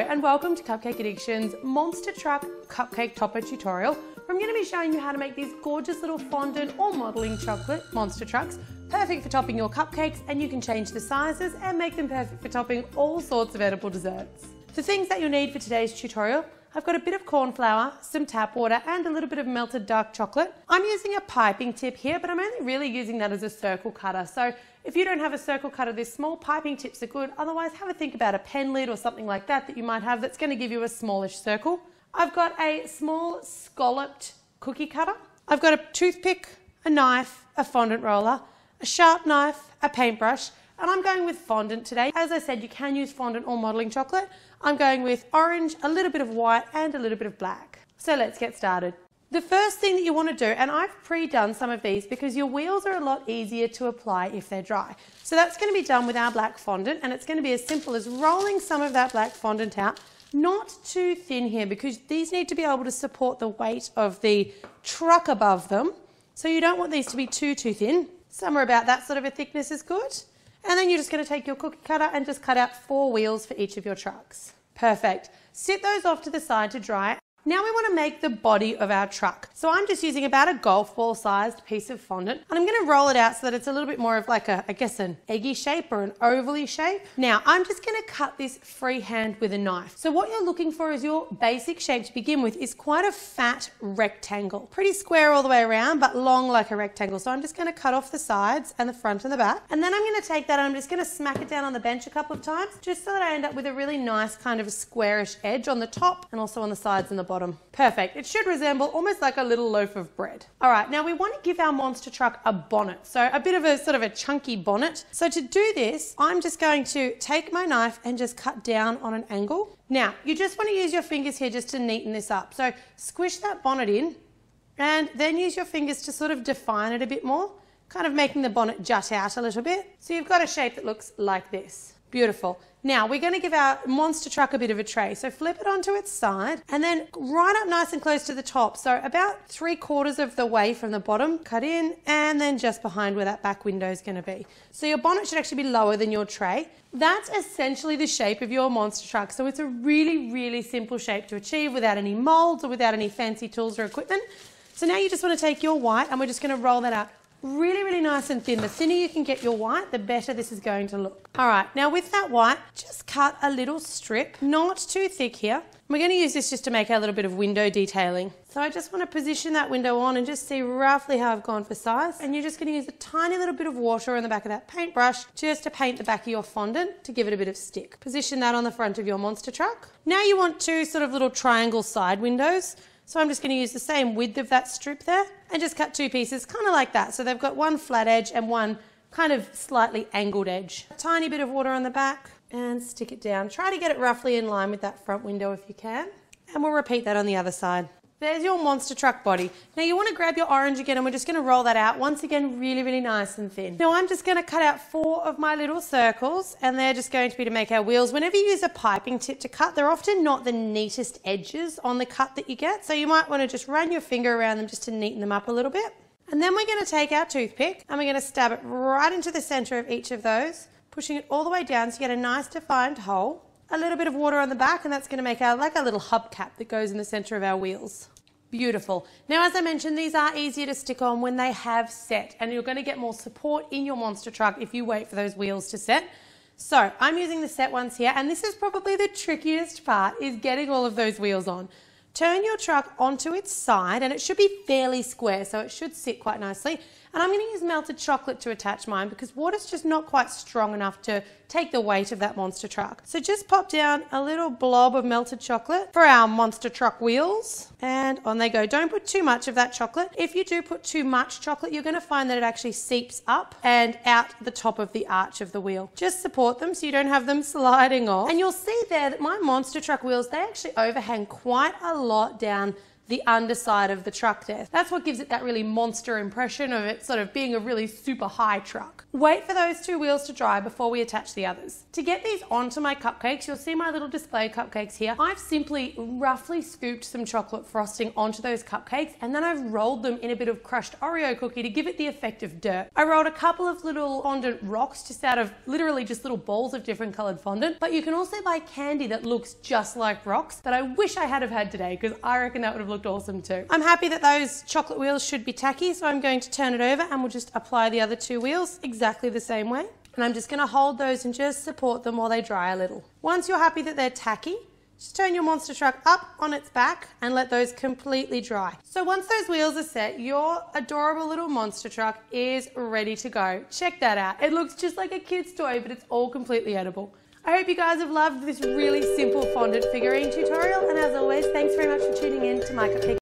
And welcome to Cupcake Addiction's Monster Truck Cupcake Topper tutorial, where I'm going to be showing you how to make these gorgeous little fondant or modelling chocolate monster trucks, perfect for topping your cupcakes, and you can change the sizes and make them perfect for topping all sorts of edible desserts. The things that you'll need for today's tutorial: I've got a bit of cornflour, some tap water, and a little bit of melted dark chocolate. I'm using a piping tip here, but I'm only really using that as a circle cutter. So if you don't have a circle cutter this small, piping tips are good. Otherwise, have a think about a pen lid or something like that that you might have that's going to give you a smallish circle. I've got a small scalloped cookie cutter. I've got a toothpick, a knife, a fondant roller, a sharp knife, a paintbrush, and I'm going with fondant today. As I said, you can use fondant or modelling chocolate. I'm going with orange, a little bit of white, and a little bit of black. So let's get started. The first thing that you want to do, and I've pre-done some of these because your wheels are a lot easier to apply if they're dry. So that's going to be done with our black fondant, and it's going to be as simple as rolling some of that black fondant out. Not too thin here because these need to be able to support the weight of the truck above them. So you don't want these to be too thin. Somewhere about that sort of a thickness is good. And then you're just going to take your cookie cutter and just cut out 4 wheels for each of your trucks. Perfect. Sit those off to the side to dry. Now we want to make the body of our truck. So I'm just using about a golf ball sized piece of fondant, and I'm going to roll it out so that it's a little bit more of like I guess an eggy shape or an ovally shape. Now I'm just going to cut this freehand with a knife. So what you're looking for is your basic shape to begin with is quite a fat rectangle. Pretty square all the way around, but long like a rectangle. So I'm just going to cut off the sides and the front and the back. And then I'm going to take that and I'm just going to smack it down on the bench a couple of times, just so that I end up with a really nice kind of a squarish edge on the top and also on the sides and the bottom. Perfect. It should resemble almost like a little loaf of bread. All right, now we want to give our monster truck a bonnet. So a bit of a sort of a chunky bonnet. So to do this, I'm just going to take my knife and just cut down on an angle. Now, you just want to use your fingers here just to neaten this up. So squish that bonnet in and then use your fingers to sort of define it a bit more, kind of making the bonnet jut out a little bit. So you've got a shape that looks like this. Beautiful. Now we're going to give our monster truck a bit of a tray. So flip it onto its side and then right up nice and close to the top. So about 3/4 of the way from the bottom, cut in, and then just behind where that back window is going to be. So your bonnet should actually be lower than your tray. That's essentially the shape of your monster truck. So it's a really, really simple shape to achieve without any molds or without any fancy tools or equipment. So now you just want to take your white and we're just going to roll that out really, really nice and thin. The thinner you can get your white, the better this is going to look. All right, now with that white, just cut a little strip, not too thick here. We're going to use this just to make our little bit of window detailing. So I just want to position that window on and just see roughly how I've gone for size. And you're just going to use a tiny little bit of water on the back of that paintbrush just to paint the back of your fondant to give it a bit of stick. Position that on the front of your monster truck. Now you want 2 sort of little triangle side windows. So I'm just going to use the same width of that strip there and just cut 2 pieces kind of like that. So they've got one flat edge and one kind of slightly angled edge. A tiny bit of water on the back and stick it down. Try to get it roughly in line with that front window if you can. And we'll repeat that on the other side. There's your monster truck body. Now you want to grab your orange again and we're just going to roll that out. Once again, really, really nice and thin. Now I'm just going to cut out 4 of my little circles and they're just going to be to make our wheels. Whenever you use a piping tip to cut, they're often not the neatest edges on the cut that you get. So you might want to just run your finger around them just to neaten them up a little bit. And then we're going to take our toothpick and we're going to stab it right into the center of each of those, pushing it all the way down so you get a nice defined hole. A little bit of water on the back and that's going to make our like a little hubcap that goes in the center of our wheels. Beautiful. Now, as I mentioned, these are easier to stick on when they have set, and you're going to get more support in your monster truck if you wait for those wheels to set. So I'm using the set ones here, and this is probably the trickiest part, is getting all of those wheels on. Turn your truck onto its side, and it should be fairly square, so it should sit quite nicely. And I'm going to use melted chocolate to attach mine because water's just not quite strong enough to take the weight of that monster truck. So just pop down a little blob of melted chocolate for our monster truck wheels and on they go. Don't put too much of that chocolate. If you do put too much chocolate, you're going to find that it actually seeps up and out the top of the arch of the wheel. Just support them so you don't have them sliding off. And you'll see there that my monster truck wheels, they actually overhang quite a lot down the underside of the truck there. That's what gives it that really monster impression of it sort of being a really super high truck. Wait for those two wheels to dry before we attach the others. To get these onto my cupcakes, you'll see my little display cupcakes here. I've simply roughly scooped some chocolate frosting onto those cupcakes, and then I've rolled them in a bit of crushed Oreo cookie to give it the effect of dirt. I rolled a couple of little fondant rocks just out of literally just little balls of different coloured fondant, but you can also buy candy that looks just like rocks that I wish I had have had today, because I reckon that would have looked awesome too. I'm happy that those chocolate wheels should be tacky, so I'm going to turn it over and we'll just apply the other two wheels exactly the same way. And I'm just going to hold those and just support them while they dry a little. Once you're happy that they're tacky, just turn your monster truck up on its back and let those completely dry. So once those wheels are set, your adorable little monster truck is ready to go. Check that out. It looks just like a kid's toy, but it's all completely edible. I hope you guys have loved this really simple fondant figurine tutorial, and as always, thanks very much for tuning in to my Cupcake.